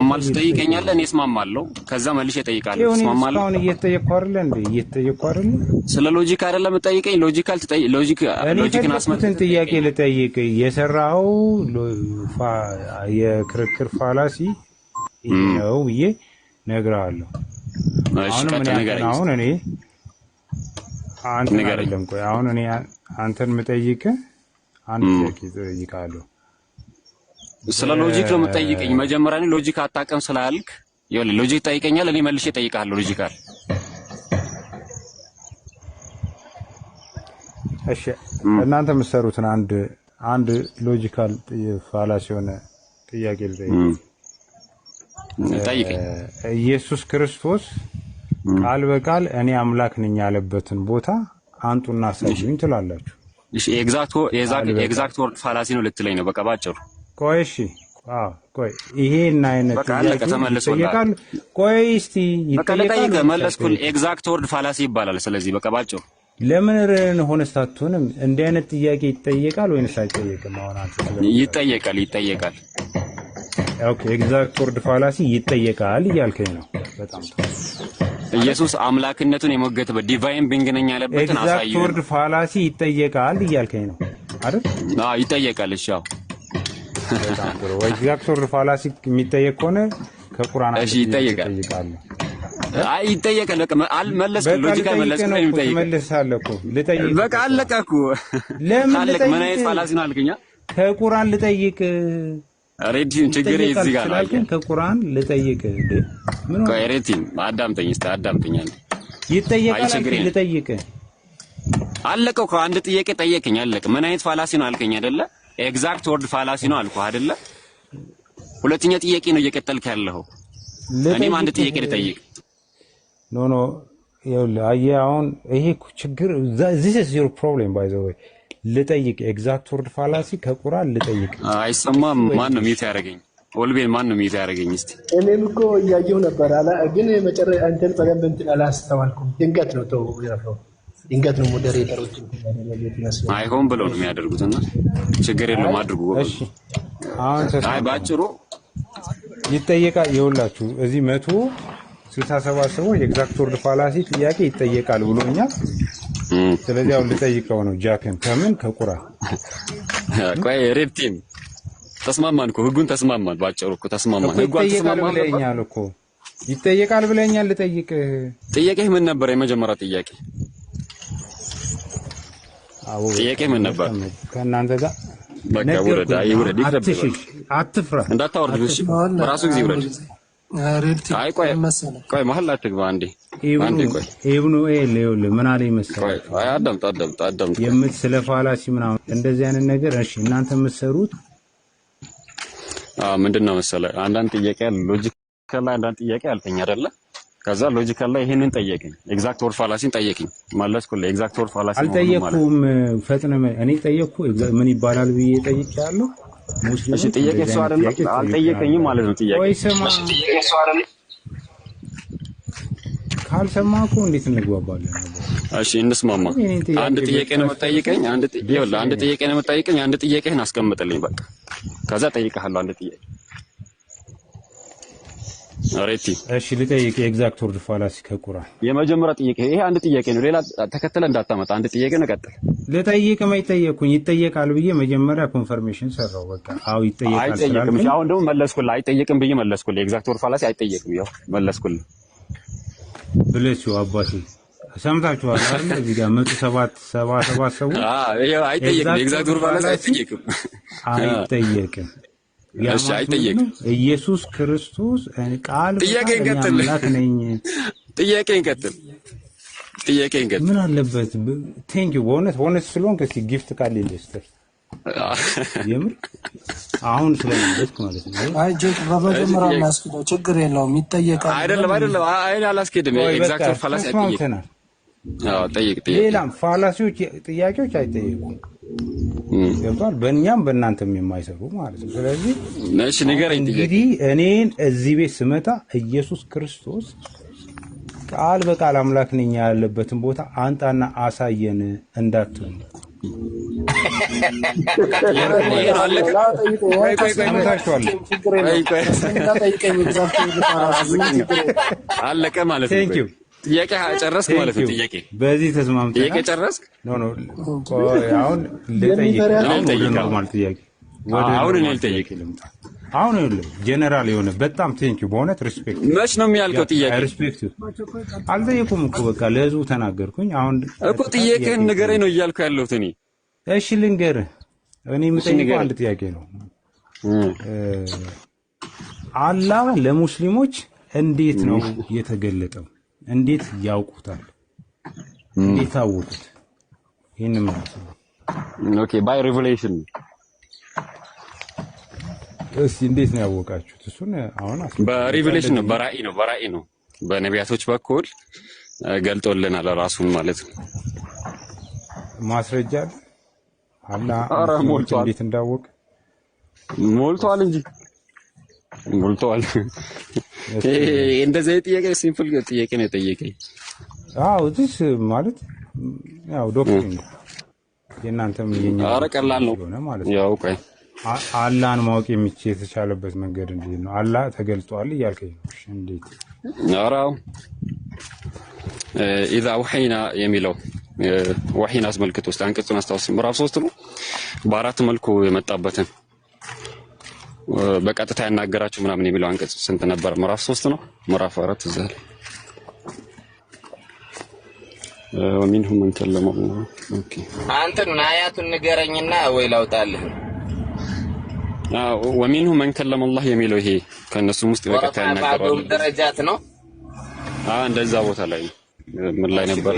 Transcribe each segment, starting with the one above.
ትስማማለህ? ትጠይቀኛለህ፣ እኔ እስማማለሁ። ከዛ መልሼ እጠይቃለሁ። ትስማማለህ? አሁን እየተጠየቅኩ አይደል እንዴ? እየተጠየቅኩ አይደል? ስለ ሎጂክ አይደለም የምጠይቀኝ። ሎጂክን አስመልክተን ጥያቄ ልጠይቅ። የሰራው የክርክር ፋላሲ ነው ብዬ ነግሬሃለሁ። አሁን እኔ አንተን አይደለም፣ ቆይ አሁን እኔ አንተን የምጠይቅህ አንድ ጥያቄ እጠይቅሃለሁ። ስለ ሎጂክ ነው የምጠይቀኝ። መጀመሪያ እኔ ሎጂክ አታውቅም ስላልክ ይኸውልህ ሎጂክ ጠይቀኛል፣ እኔ መልሼ እጠይቅሃለሁ። ሎጂካል እሺ፣ እናንተ የምትሰሩትን አንድ ሎጂካል ፋላሲ የሆነ ጥያቄ ጠይቀኝ። ኢየሱስ ክርስቶስ ቃል በቃል እኔ አምላክ ነኝ ያለበትን ቦታ አንጡና አሳዩኝ ትላላችሁ። እሺ፣ ኤግዛክት ወርድ ፋላሲ ነው ልትለኝ ነው? በቃ ባጭሩ። ቆይ እሺ፣ ቆይ ይሄን አይነት ይጠየቃል። ቆይ እስቲ ይጠየቃል። መለስኩልህ። ኤግዛክት ወርድ ፋላሲ ይባላል። ስለዚህ በቃ ባጭሩ ለምን ሆነስት አትሆንም? እንዲህ አይነት ጥያቄ ይጠየቃል ወይንስ አይጠየቅም? አሁን አንተ ይጠየቃል። ኦኬ፣ ኤግዛክት ወርድ ፋላሲ ይጠየቃል እያልከኝ ነው። በጣም ኢየሱስ አምላክነቱን የሞገተበት ዲቫይን ቢንግ ነኝ ያለበትን አሳየኝ። ኤግዛክት ወርድ ፋላሲ ይጠየቃል እያልከኝ ነው አይደል? ይጠየቃል። እሺ፣ አዎ በጣም ጥሩ። ኤግዛክት ወርድ ፋላሲ የሚጠየቅ ከሆነ ከቁርአን ይጠየቃል። ይጠየቃል። በቃ አልመለስኩም። ሎጂካ መለስኩኝ። መልሳለሁ እኮ ልጠይቅ። በቃ አለቀ እኮ። ለምን ልጠይቅ? ምን አይነት ፋላሲ ነው አልከኛ? ከቁርአን ልጠይቅ። ሬዲን ችግር እዚህ ጋር ነው። ከቁርአን ልጠይቅ። ምን ነው? ሬዲን አዳምጠኝ። አንዴ። ይጠየቃል። ልጠይቅ። አለቀ እኮ። አንድ ጥያቄ ጠየቀኝ። አለቀ። ምን አይነት ፋላሲ ነው አልከኝ አይደለ? ኤግዛክት ወርድ ፋላሲ ነው አልኩህ አይደለ? ሁለተኛ ጥያቄ ነው እየቀጠልክ ያለው። እኔም አንድ ጥያቄ ልጠይቅ። ኖ ይኸውልህ፣ አየህ አሁን ይሄ ችግር this is your problem by the way። ልጠይቅ ኤግዛክት ወርድ ፋላሲ ከቁርአን ልጠይቅ። አይሰማም። ማን ነው ሚውት ያደረገኝ? ኦልቤን ማን ነው ሚውት ያደረገኝ? እስቲ እኔም እኮ እያየሁ ነበር ግን መጨረሻ አንተን በደንብ እንትን አላስተዋልኩም። ድንገት ነው ተው ያፈው ድንገት ነው ሞዴሬተሮች አይሆን ብለው ነው የሚያደርጉትና ችግር የለም አድርጉ። እሺ፣ አሁን ባጭሩ ይጠየቃል። ይኸውላችሁ እዚህ 167 ሰዎች ኤግዛክት ወርድ ፋላሲ ጥያቄ ይጠየቃል ብሎኛል። ስለዚህ አሁን ልጠይቀው ነው ጃክን ከምን ከቁርአን። ቆይ ሬድቲም ተስማማን እኮ ህጉን ተስማማን። ባጭሩ እኮ ተስማማን። ህጉን ተስማማን ብለኛል እኮ ይጠየቃል ብለኛል። ልጠይቅ። ጥያቄህ ምን ነበር? የመጀመሪያ ጥያቄ ምን ነበር? ከእናንተ ጋር በቃ ወረዳ ይውረድ። አትፍራ፣ እንዳታወርድ። እሺ፣ በራሱ ጊዜ ይውረድ። ቆይ መሀል አትግባ። አንዴ ቆይ። ኢብኑ ይኸውልህ ምን አለኝ መሰለህ? ቆይ አዳምጥ። ስለ ፋላሲ ምናምን እንደዚህ አይነት ነገር እሺ፣ እናንተ የምትሰሩት ምንድነው መሰለህ? አንዳንድ ጥያቄ አለ ሎጂካል ላይ፣ አንዳንድ ጥያቄ አልከኝ አይደለ? ከዛ ሎጂካል ላይ ይሄንን ጠየቀኝ። ኤግዛክት ወርድ ፋላሲን ጠየቀኝ። መለስኩልህ። ኤግዛክት ወርድ ፋላሲ አልጠየቅኩም። ፈጥነህ እኔ ጠየቅኩ ምን ይባላል ብዬ ጠይቄያለሁ። እሺ፣ ጥያቄ እሱ አይደለም አልጠየቀኝም ማለት ነው። ጥያቄ ወይ ስማ፣ ካልሰማህ እኮ እንዴት እንግባባለን? እሺ፣ እንስማማ። አንድ ጥያቄ ነው የምጠይቀኝ። አንድ ጥያቄ ነው የምጠይቀኝ። አንድ ጥያቄህን አስቀምጥልኝ በቃ። ከዛ ጠይቀሃለሁ አንድ ጥያቄ አሬቲ። እሺ፣ ልጠይቅ ኤግዛክት ወርድ ፋላሲ ከቁርአን። የመጀመሪያ ጥያቄ ይሄ አንድ ጥያቄ ነው። ሌላ ተከተለ እንዳታመጣ። አንድ ጥያቄ ነው። ቀጥል። ልጠይቅ ማይጠየቁኝ ይጠየቃል ብዬ መጀመሪያ ኮንፈርሜሽን ሰራው። በቃ አዎ ይጠየቃል። አይጠየቅም። አሁን ደግሞ መለስኩልህ። አይጠየቅም ብዬ መለስኩልህ። ኤግዛክት ወርድ ፋላሲ አይጠየቅም። ያው መለስኩልህ። ብለሽው አባቴ ሰምታችኋል አይደል? እዚህ ጋር 177 ሰው ይሄ አይጠየቅም። ኤግዛክት ወርድ ፋላሲ አይጠየቅም። እሺ፣ አይጠየቅም። ኢየሱስ ክርስቶስ ቃል አምላክ ነኝ። ጥያቄን ቀጥል። ምን አለበት? ቴንክ ዩ በእውነት ስለሆንክ እስኪ ጊፍት ካለ ይልስተ የምር አሁን ስለምንደስክ ማለት ነው። አይ ጆክ በመጀመሪያ ማስከዶ ችግር የለውም። ይጠየቃል። አይደለም አይ አላስከድም። ኤግዛክት ወርድ ፋላሲ አይጠየቅም። ጠይቅ። ሌላም ፋላሲዎች ጥያቄዎች አይጠየቁም። ገብቷል? በእኛም በእናንተም የማይሰሩ ማለት ነው። ስለዚህ እሺ ንገረኝ። እንግዲህ እኔን እዚህ ቤት ስመጣ ኢየሱስ ክርስቶስ ቃል በቃል አምላክ ነኝ ያለበትን ቦታ አንጣና አሳየን እንዳትሉ። አለቀ ማለት ነው። ጥያቄ ጨረስክ ማለት ነው። ጥያቄ በዚህ ተስማምተናል። ጥያቄ ጨረስክ? ኖ አሁን ልጠይቅ ማለት ጥያቄ አሁን እኔ ልጠይቅ። አሁን ጀነራል የሆነ በጣም ቴንኪው በእውነት ሪስፔክት። መች ነው የሚያልቀው ጥያቄ? ሪስፔክት አልጠየቁም እኮ በቃ ለህዝቡ ተናገርኩኝ። አሁን እኮ ጥያቄህን ንገረኝ ነው እያልኩ ያለሁት እኔ። እሺ ልንገርህ። እኔ የምጠይቀው አንድ ጥያቄ ነው። አላህ ለሙስሊሞች እንዴት ነው የተገለጠው? እንዴት ያውቁታል? እንዴት አወቁት? ይሄን ማለት ነው። ኦኬ ባይ ሪቨሌሽን። እስኪ እንዴት ነው ያወቃችሁት? እሱን አሁን በሪቨሌሽን ነው፣ በራእይ ነው፣ በራእይ ነው። በነቢያቶች በኩል ገልጦልናል ራሱን ማለት ነው። ማስረጃ አላህ እንዴት እንዳወቀ ሞልቷል እንጂ ሞልቷል። እንደዚህ ጥያቄ ሲምፕል ጥያቄ ነው የጠየቀኝ። አዎ እዚህ ማለት ያው ዶክተር የእናንተም የኛ ኧረ ቀላል ነው ማለት ያው ቆይ አላህን ማወቅ የሚችል የተቻለበት መንገድ እንዴት ነው? አላህ ተገልጧል እያልከኝ ነው? እሺ እንዴት? ኧረ ኢዛ ወሐይና የሚለው ወሒን አስመልክቶ ውስጥ አንቀጹን አስታውስ። ምዕራፍ 3 ነው። በአራት መልኩ የመጣበትን በቀጥታ ያናገራችሁ ምናምን የሚለው አንቀጽ ስንት ነበር? ምዕራፍ 3 ነው። ምዕራፍ 4 እዛ ላይ ወሚንሁም መን ከለመ አላህ። ኦኬ አንተን አያቱን ንገረኝና ወይ ላውጣልህ። ወሚንሁም መን ከለመ አላህ የሚለው ይሄ ከነሱም ውስጥ በቀጥታ ያናገራሉ ደረጃት ነው። እንደዛ ቦታ ላይ ምን ላይ ነበር?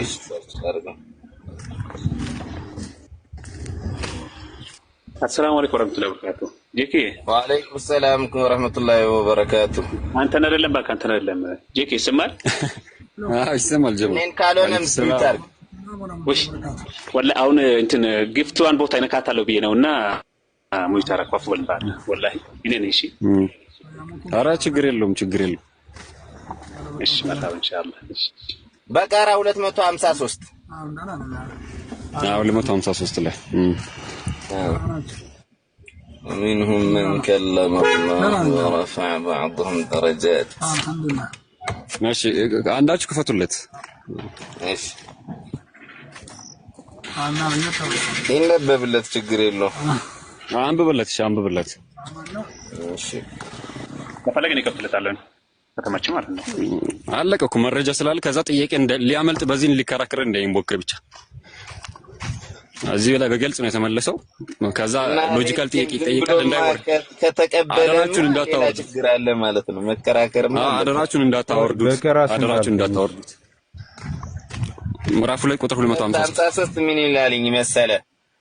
አሰላሙ አለይኩም ወራህመቱላሂ ወበረካቱ። ጄኬ ወአለይኩም ሰላም ወራህመቱላሂ ወበረካቱ። አንተን አይደለም ባካ አንተን አይደለም ጄኬ ይሰማል? ይሰማል ጀማ። ምን ካልሆነም ስልታር ወሽ ወላሂ አሁን እንትን ጊፍቷን ቦታ ይነካታለሁ ብዬ ነውና ሙይታራ ቋፍ ወልባል ወላሂ እኔ ነኝ። እሺ ኧረ ችግር የለውም ችግር የለውም። እሺ መጣው ኢንሻአላህ። እሺ በቀራ 253 253 ላይ ومنهم من كلم الله ورفع بعضهم درجات ماشي አንዳችሁ ክፈቱለት። እሺ ይነበብለት ችግር የለውም። አንብብለት። እሺ አንብብለት። እሺ ከፈለገን ይከፍልታለን ከተመቸ ማለት ነው። አለቀ እኮ መረጃ ስላለ ከዛ ጥያቄ ሊያመልጥ በዚህን ሊከራከር እንዳይሞክር ብቻ እዚህ ላይ በግልጽ ነው የተመለሰው። ከዛ ሎጂካል ጥያቄ ይጠይቃል እንዳይወርድ ከተቀበለችው እንዳታወርዱ ችግር አለ ማለት ነው። መከራከር ማለት አደራችሁን እንዳታወርዱት፣ አደራችሁን እንዳታወርዱት። ምዕራፍ 2 ቁጥር 253 ምን ይላልኝ መሰለ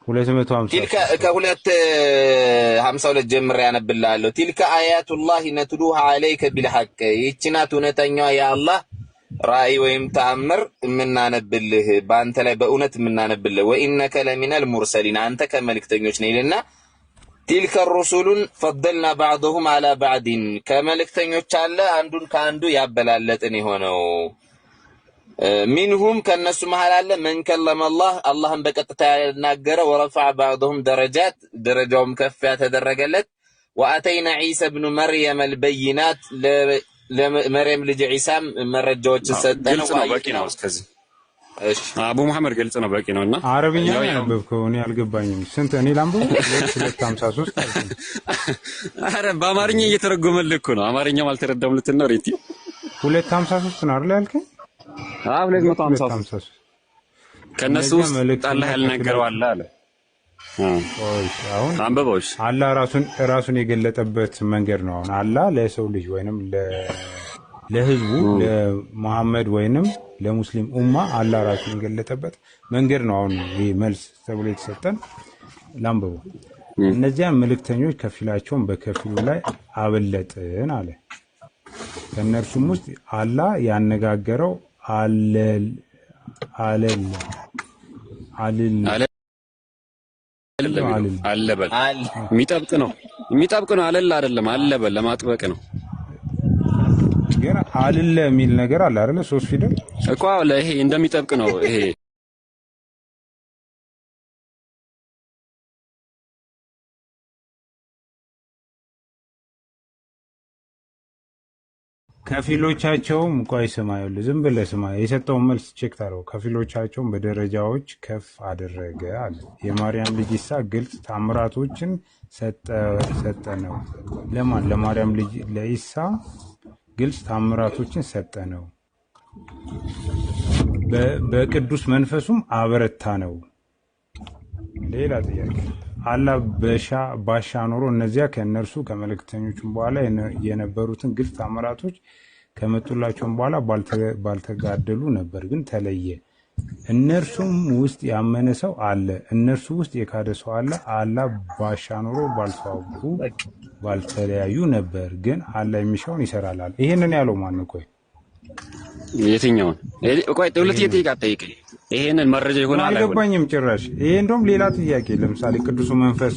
250 ቲልካ ከ252 ጀምሬ ያነብልሃለሁ። ቲልካ አያቱላህ ነትሉሃ አለይከ ቢልሐቅ ይችናት እውነተኛዋ የአላህ ራእይ ወይም ተአምር የምናነብልህ በአንተ ላይ በእውነት የምናነብልህ ወኢነከ ለሚነል ሙርሰሊን አንተ ከመልእክተኞች ነህ ይልና ቲልከ ሩሱሉን ፈደልና ባዕضهم على بعض ከመልእክተኞች አለ አንዱን ከአንዱ ያበላለጥን የሆነው ሚንሁም ከነሱ መሃል አለ መን ከለመ አላህን በቀጥታ ያናገረ ወረፈዐ ባዕضهم ደረጃት ደረጃውም ከፍ ያተደረገለት ወአተይና ዒሳ ኢብኑ መርየም አልበይናት ለመርየም ልጅ ዒሳም መረጃዎችን ሰጠነው። በቂ ነው እስከዚህ። እሺ አቡ መሐመድ ግልጽ ነው በቂ ነውና አረብኛ ያነበብከው እኔ አልገባኝም። ስንት እኔ ላምበው 253 አልኩኝ። አረ በአማርኛ እየተረጎመልህ እኮ ነው። አማርኛም አልተረዳም ልትነው ሬቲ 253 ነው አይደል ያልከኝ? 253 ከነሱ ውስጥ አላህ ያልነገረው አለ አለ። አሁን አንበቦች አላህ ራሱን የገለጠበት መንገድ ነው። አሁን አላህ ለሰው ልጅ ወይንም ለህዝቡ ለሙሐመድ ወይንም ለሙስሊም ኡማ አላህ ራሱን የገለጠበት መንገድ ነው። አሁን ይሄ መልስ ተብሎ የተሰጠን ላምበው እነዚያ መልእክተኞች ከፊላቸውን በከፊሉ ላይ አበለጥን አለ። ከነርሱም ውስጥ አላህ ያነጋገረው አለል አለበል የሚጠብቅ ነው አለል አይደለም አለበል ለማጥበቅ ነው። ግን አለለ የሚል ነገር አለ አይደል? 3 ፊደል እኮ ይሄ እንደሚጠብቅ ነው ይሄ ከፊሎቻቸውም ቆይ ስማ፣ ይኸውልህ ዝም ብለህ ስማ፣ የሰጠውን መልስ ቼክ ታረው። ከፊሎቻቸውም በደረጃዎች ከፍ አደረገ አለ። የማርያም ልጅ ኢሳ ግልጽ ታምራቶችን ሰጠ ነው። ለማን? ለማርያም ልጅ ለኢሳ ግልጽ ታምራቶችን ሰጠ ነው። በቅዱስ መንፈሱም አበረታ ነው። ሌላ ጥያቄ አላህ ባሻ ኖሮ እነዚያ ከእነርሱ ከመልእክተኞቹም በኋላ የነበሩትን ግልጽ ተአምራቶች ከመጡላቸውም በኋላ ባልተጋደሉ ነበር፣ ግን ተለየ። እነርሱም ውስጥ ያመነ ሰው አለ፣ እነርሱ ውስጥ የካደ ሰው አለ። አላህ ባሻ ኖሮ ባልተዋጉ ባልተለያዩ ነበር፣ ግን አላህ የሚሻውን ይሰራል አለ። ይሄንን ያለው ማን ነው? ቆይ የትኛውን? ቆይ ሁለት ጥያቄ ጠይቀኝ። ይሄንን መረጃ ይሆናል አይገባኝም ጭራሽ። ይሄ እንደውም ሌላ ጥያቄ። ለምሳሌ ቅዱሱ መንፈስ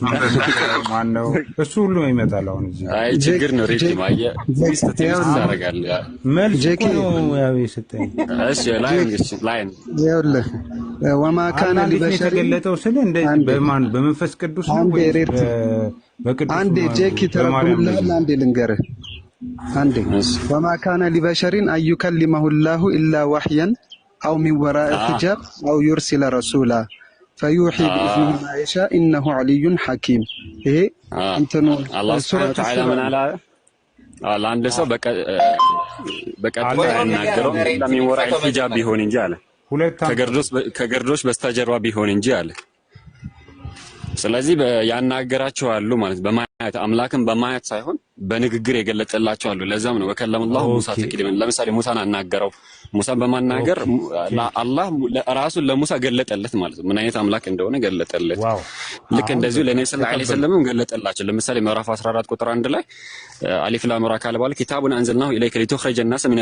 ማን ነው? እሱ ሁሉ ይመጣል አሁን እዚህ። አይ ችግር ነው። ሬት ማየ ሊስት ታደርጋለህ። መልስ ነው ያው የሰጠኝ። እሺ ላይን ይኸውልህ ወማ ካነ ሊበሸር የተገለጠው ስለ እንደዚህ በማን በመንፈስ ቅዱስ ነው ወይ በቅዱስ? አንዴ ጄክ ተረጉምልሃል። አንዴ ልንገርህ አንዴ ወማ ካነ ሊበሸሪን አዩከሊመሁ ላሁ ኢላ ወህያን አው ሚን ወራኢ ሒጃብ አው ዩርሲለ ረሱላ ፈዩሒ ቢኢዝኒሂ ማ የሻ ኢነሁ ዐሊዩን ሐኪም። ይሄ እንትኑ አላህ ሱብሓነሁ ወተዓላ ምን አለ? ለአንድ ሰው በቀጥታ ያናገረው ሚን ወራኢ ሒጃብ ቢሆን እንጂ አለ፣ ከገርዶሽ በስተጀርባ ቢሆን እንጂ አለ። ስለዚህ ያናገራቸው አሉ ማለት በማየት አምላክን በማየት ሳይሆን በንግግር የገለጠላቸው አሉ። ለዛም ነው ወከለመላሁ ሙሳ ተክሊመን። ለምሳሌ ሙሳን አናገረው። ሙሳን በማናገር አላህ ራሱን ለሙሳ ገለጠለት ማለት ነው። ምን አይነት አምላክ እንደሆነ ገለጠለት። ልክ እንደዚሁ ለነብዩ ሰለላሁ ዐለይሂ ወሰለም ገለጠላቸው። ለምሳሌ ምዕራፍ 14 ቁጥር 1 ላይ አሊፍ ላም ራ ካለ በኋላ ኪታቡን አንዘልናሁ ኢለይከ ሊቱኽሪጀ الناس من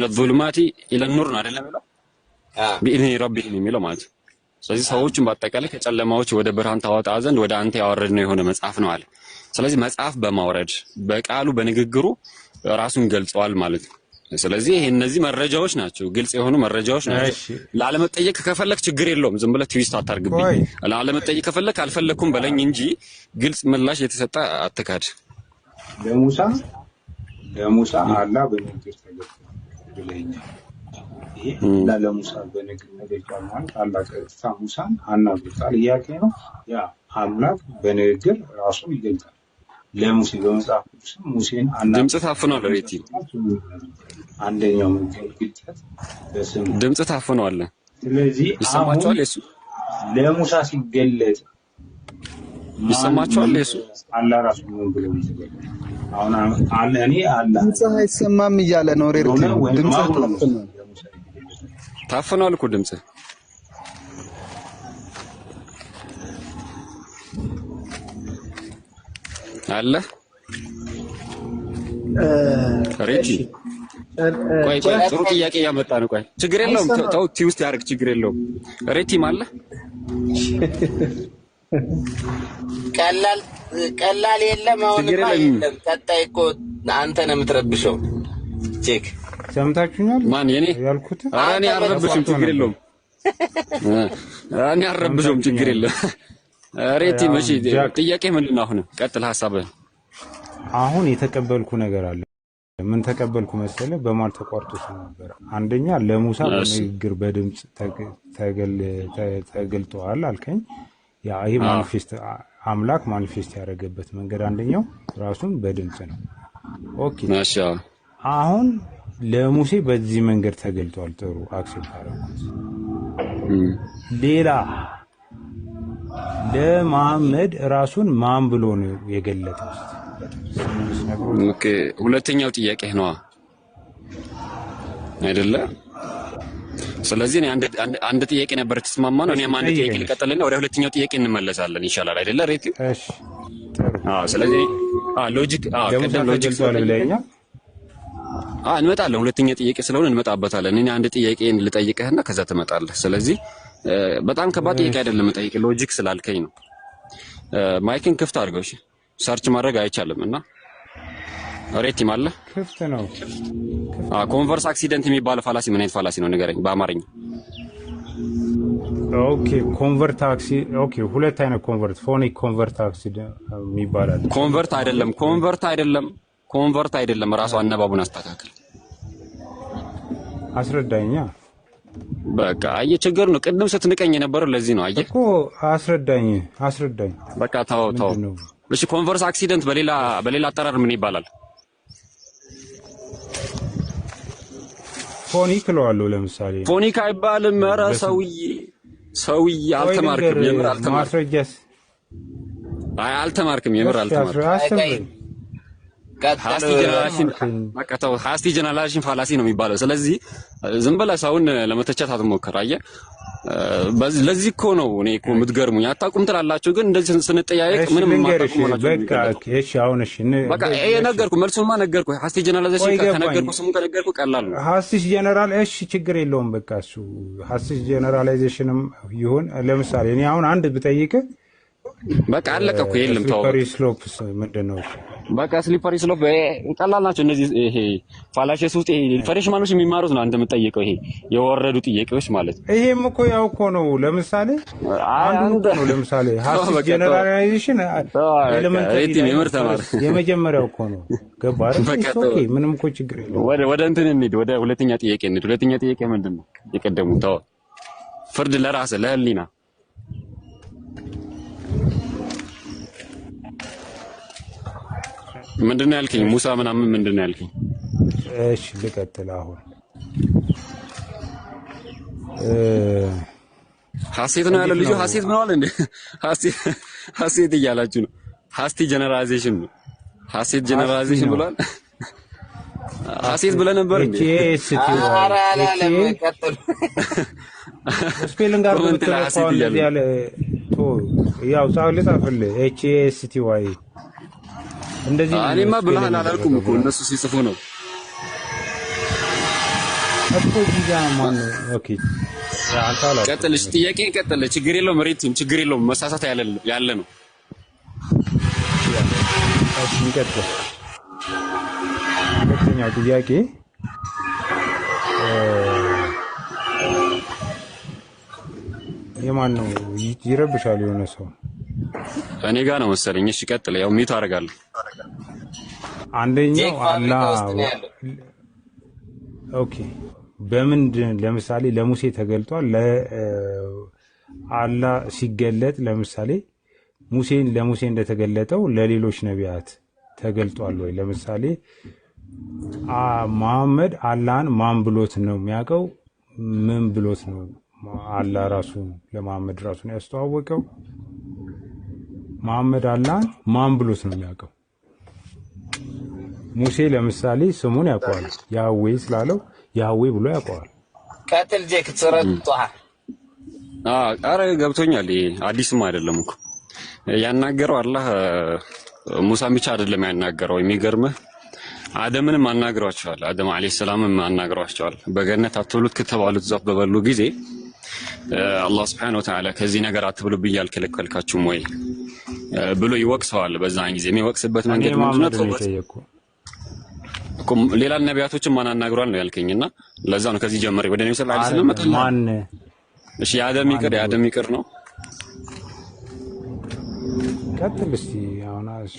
الظلمات الى النور ነው አይደለም የሚለው بإذن ربهم የሚለው ማለት ነው። ስለዚህ ሰዎችን በአጠቃላይ ከጨለማዎች ወደ ብርሃን ታወጣ ዘንድ ወደ አንተ ያወረድነው የሆነ መጽሐፍ ነው አለ። ስለዚህ መጽሐፍ በማውረድ በቃሉ በንግግሩ ራሱን ገልጸዋል ማለት ነው። ስለዚህ እነዚህ መረጃዎች ናቸው፣ ግልጽ የሆኑ መረጃዎች ናቸው። ላለመጠየቅ ከፈለክ ችግር የለውም፣ ዝም ብለህ ትዊስት አታርግብኝ። ላለመጠየቅ ከፈለክ አልፈለኩም በለኝ እንጂ ግልጽ ምላሽ የተሰጠ አትካድ። ለሙሳ አላህ በንግግር ተገልጿል ብለኛል። ይሄ ለሙሳ በንግግር ተገልጿል ማለት አላህ ቀጥታ ሙሳን አናግሮታል እያልከ ነው። ያ አምላክ በንግግር ራሱን ይገልጣል። ለሙሴ በመጽሐፍ ቅዱስ ሙሴን ድምጽ ታፍኗል። ሬቲ አንደኛው ግልጠት በስም ድምጽ ታፍኗል። ስለዚህ ይሰማቸዋል። እሱ ለሙሳ ሲገለጥ ይሰማቸዋል። እሱ አላህ ራሱ ምን ብሎ ይገለጥ? አሁን እኔ አላህ ድምጽ አይሰማም እያለ ነው። ሬቲ ድምጽ ታፍኗል እኮ ድምጽ አለ ሬቲ። ቆይ ጥሩ ጥያቄ ያመጣ ነው። ቆይ ችግር የለውም ተው፣ ውስጥ ያርግ ችግር የለውም። ሬቲም አለ ቀላል የለም። አሁንማ የለም። ቀጣይ እኮ አንተ ነው የምትረብሸው። ቼክ ሰምታችሁኛል? ማን የኔ ያልኩት? እኔ አልረብሽም ችግር የለውም። እኔ አልረብሽም ችግር የለም። ሬቲ መቼ ጥያቄ ምንድን ነው? አሁን ቀጥል ሐሳብህን። አሁን የተቀበልኩ ነገር አለ። ምን ተቀበልኩ መሰለ? በማል ተቋርጦ ነበር። አንደኛ ለሙሳ በንግግር በድምጽ ተገልጧል አልከኝ። ያ ይሄ ማኒፌስት አምላክ ማኒፌስት ያደረገበት መንገድ አንደኛው ራሱን በድምጽ ነው። ኦኬ ማሻ አሁን ለሙሴ በዚህ መንገድ ተገልጧል። ጥሩ አክሴፕት አደረኩት። ሌላ ለመሐመድ ራሱን ማን ብሎ ነው የገለጠው? ኦኬ ሁለተኛው ጥያቄ ነው አይደለ? ስለዚህ አንድ ጥያቄ ነበር ተስማማ ነው። እኔም አንድ ጥያቄ ልቀጥልና ወደ ሁለተኛው ጥያቄ እንመለሳለን። ይሻላል አይደለ? ሬት እሺ ስለዚህ ሎጂክ ቀደም ሎጂክ ስለብለኛ እንመጣለን። ሁለተኛ ጥያቄ ስለሆነ እንመጣበታለን። እኔ አንድ ጥያቄን ልጠይቅህና ከዛ ትመጣለህ። ስለዚህ በጣም ከባድ ጥያቄ አይደለም መጠየቅ፣ ሎጂክ ስላልከኝ ነው። ማይክን ክፍት አድርገው። እሺ ሰርች ማድረግ አይቻልም እና ሬቲም አለ ክፍት ነው። ኮንቨርስ አክሲደንት የሚባለው ፋላሲ ምን አይነት ፋላሲ ነው ንገረኝ በአማርኛ። ኦኬ ኮንቨርት ኦኬ ሁለት አይነት ኮንቨርት ፎኒክ ኮንቨርት አክሲደንት የሚባላል። ኮንቨርት አይደለም ኮንቨርት አይደለም። ራሱ አነባቡን አስተካክል። አስረዳኛ። በቃ አየህ ችግር ነው። ቅድም ስትንቀኝ የነበረው ለዚህ ነው። አየህ እኮ አስረዳኝ። በቃ ተው። እሺ ኮንቨርስ አክሲደንት በሌላ አጠራር ምን ይባላል? ፎኒክ እለዋለሁ ለምሳሌ። ፎኒክ አይባልም። ኧረ ሰውዬ አልተማርክም። የምር አልተማርክም። ማስረጃስ? አይ አልተማርክም። የምር አልተማርክም። ሃስቲ ጀነራሽን ፋላሲ ነው የሚባለው። ስለዚህ ዝም ብለህ ሰውን ለመተቸት አትሞክር። አየህ ለዚህ እኮ ነው እኔ እኮ የምትገርሙኝ። አታውቁም ትላላችሁ፣ ግን እንደዚህ ስንጠያየቅ ምንም ማታውቁም ማለት ነው። በቃ ይሄ ነገርኩህ፣ መልሱንማ ነገርኩህ። ሃስቲ ጀነራላይዜሽን ከነገርኩህ ስሙን ከነገርኩህ ቀላል ነው። ሃስቲ ጀነራል እሺ፣ ችግር የለውም። በቃ እሱ ሃስቲ ጀነራላይዜሽንም ይሁን። ለምሳሌ እኔ አሁን አንድ ብጠይቅህ በቃ አለቀ እኮ የለም። ተው ስሊፐሪ ስሎፕስ ምንድን ነው? በቃ ስሊፐሪ ስሎፕ ቀላል ናቸው እነዚህ። ይሄ ፋላሽስ ውስጥ ይሄ ፍሬሽማኖች የሚማሩት ነው አንተ የምትጠይቀው። ይሄ የወረዱ ጥያቄዎች ማለት ነው። ይሄም እኮ ያው እኮ ነው። ለምሳሌ አንዱ ነው። ለምሳሌ ሃስቲ ጀነራላይዜሽን ኤሌመንተሪ የምር ተማር የመጀመሪያው እኮ ነው። ገባ አይደል? ኦኬ ምንም እኮ ችግር የለውም። ወደ እንትን እንሂድ፣ ወደ ሁለተኛ ጥያቄ እንሂድ። ሁለተኛ ጥያቄ ምንድን ነው? የቀደሙ ተው። ፍርድ ለራስህ ለህሊና ምንድነው ያልከኝ? ሙሳ ምናምን ምንድነው ያልከኝ? እሺ ልቀጥል። አሁን ሐሴት ነው ያለው ልጁ። ሐሴት ብለዋል እንዴ? ሐሴት እያላችሁ ነው። ሃስቲ ጀነራላይዜሽን ነው። ሐሴት ጀነራላይዜሽን ብሏል። ሐሴት ብለህ ነበር እንዴ? ኧረ አላለም። ቀጥል። ስፔሊንግ ጋር ተጠቅመው እንደዚህ ያለ ያው ጻፍልህ HASTY እንደዚህ እኔማ ብለሃል አላልኩም እኮ እነሱ ሲጽፉ ነው እኮ ዲጋ ማን። ኦኬ ቀጥልሽ፣ ጥያቄ ቀጥል። ችግር የለውም ሬቲም ችግር የለውም። መሳሳት ያለ ነው። እሺ እንቀጥል። ሁለተኛው ጥያቄ የማን ነው? ይረብሻል የሆነ ሰው እኔ ጋር ነው መሰለኝ። እሺ ቀጥል። ያው ሚቱ አደርጋለሁ። አንደኛው አላህ ኦኬ በምንድን ለምሳሌ ለሙሴ ተገልጧል። ለአላህ ሲገለጥ ለምሳሌ ለሙሴ እንደተገለጠው ለሌሎች ነቢያት ተገልጧል ወይ? ለምሳሌ መሐመድ አላህን ማን ብሎት ነው የሚያውቀው? ምን ብሎት ነው አላህ ራሱ ለመሐመድ ራሱ ነው ያስተዋወቀው? መሐመድ አላህን ማን ብሎት ነው የሚያውቀው? ሙሴ ለምሳሌ ስሙን ያውቀዋል። ያህዌ ስላለው ያህዌ ብሎ ያውቀዋል። ቀጥል ጄክ ተረጥቷ። አረ ገብቶኛል። ይሄ አዲስም አይደለም እኮ ያናገረው አላህ ሙሳን ብቻ አይደለም ያናገረው። የሚገርምህ አደምንም አናግሯቸዋል። አደም አለይሂ ሰላምም አናግሯቸዋል። በገነት አትብሉት ከተባሉት ዛፍ በበሉ ጊዜ አላህ Subhanahu Wa Ta'ala ከዚህ ነገር አትብሉ ብዬ አልከለከልካችሁም ወይ ብሎ ይወቅሰዋል። በዛን ጊዜ የሚወቅስበት መንገድ ምንድነው? ሌላ ነቢያቶችን ማን አናግሯል ነው ያልከኝና ለዛ ነው ከዚህ ጀመረ ወደ ነብዩ ሰለላሁ ዐለይሂ ወሰለም መጣ። ማን? እሺ የአደም ይቅር ነው። ቀጥል እስቲ አሁንስ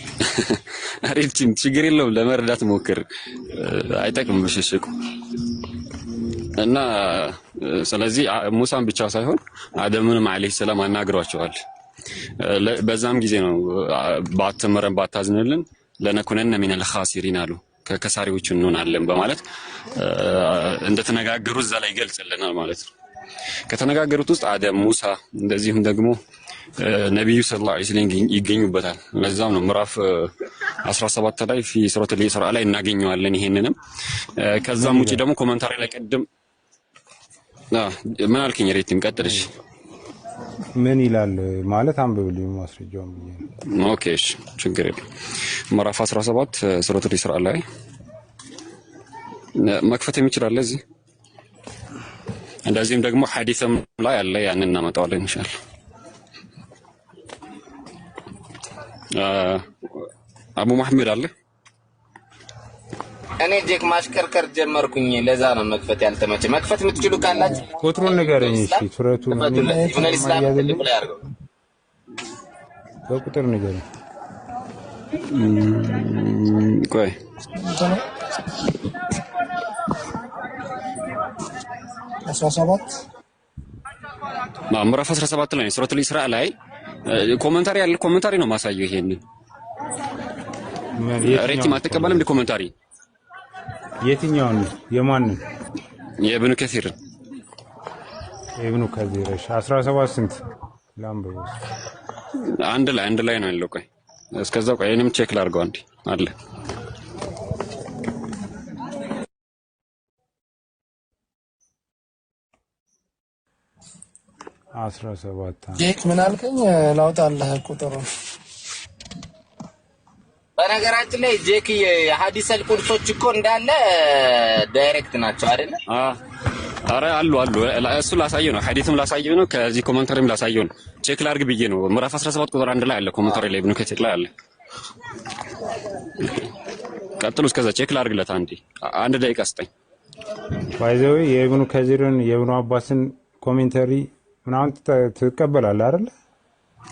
አሪፍም ችግር የለውም። ለመረዳት ሞክር፣ አይጠቅም ብሽሽቁ እና ስለዚህ ሙሳን ብቻ ሳይሆን አደምንም አለይሂ ሰላም አናግሯቸዋል። በዛም ጊዜ ነው ባትመረን ባታዝንልን ለነኩነነ ሚነል ኻሲሪን አሉ፣ ከከሳሪዎች እንሆናለን በማለት እንደተነጋገሩ እዛ ላይ ይገልጽልናል ማለት ነው። ከተነጋገሩት ውስጥ አደም፣ ሙሳ እንደዚሁም ደግሞ ነብዩ ሰለላሁ ዐለይሂ ወሰለም ይገኙበታል። ለዛም ነው ምዕራፍ 17 ላይ في ሱረቱ ኢስራ ላይ እናገኘዋለን ይሄንንም። ከዛም ውጪ ደግሞ ኮሜንታሪ ላይ ቀድም ምን አልከኝ? ሬቲም ቀጥልሽ ምን ይላል ማለት አንብብልኝ ማስረጃውን ብዬ ነው። ኦኬ እሺ ችግር የለም። ምዕራፍ 17 ሱረቱ ኢስራ ላይ መክፈት የሚችላል እዚህ። እንደዚህም ደግሞ ሐዲስም ላይ አለ፣ ያንን እናመጣዋለን ኢንሻአላህ። አቡ መሐመድ አለ። እኔ ጄክ ማሽከርከር ጀመርኩኝ፣ ለዛ ነው መክፈት ያልተመቸ። መክፈት የምትችሉ ካላችሁ ቁጥሩን ንገረኝ። እሺ ሱረቱ ኢብኑ ኢስላም ትልቁ ላይ አድርገው በቁጥር ንገረኝ። ቆይ ምዕራፍ 17 ላይ ሱረቱል ኢስራ ላይ ኮሜንታሪ ያለ ኮሜንታሪ ነው ማሳየው። ይሄንን ሬቲ ማተቀበለም እንደ ኮሜንታሪ የትኛውን የማንን የኢብኑ ከሲር ኢብኑ ከሲር 17 ስንት ላምበው አንድ ላይ ነው ያለው። ቆይ እስከዛው ቆይ እኔም ቼክ ላድርገው አንዴ አለ 17 ጄክ ምን አልከኝ? ላውጣልህ ቁጥሩ። በነገራችን ላይ ጄክ የሐዲስ አልቁድሶች እኮ እንዳለ ዳይሬክት ናቸው አይደለ? አረ አሉ እሱ ላሳየው ነው። ሐዲስም ላሳየው ነው። ከዚህ ኮሜንታሪም ላሳየው ነው። ቼክ ላድርግ ብዬ ነው። ምዕራፍ 17 ቁጥር 1 ላይ አለ ኮሜንታሪ ላይ ኢብኑ ከሲር ላይ አለ። ቀጥሉ። እስከዛ ቼክ ላድርግለት አንድ ደቂቃ ስጠኝ። ባይዘው የኢብኑ ከሲርን የኢብኑ አባስን ኮሜንታሪ ምናምን ትቀበላለህ አይደል?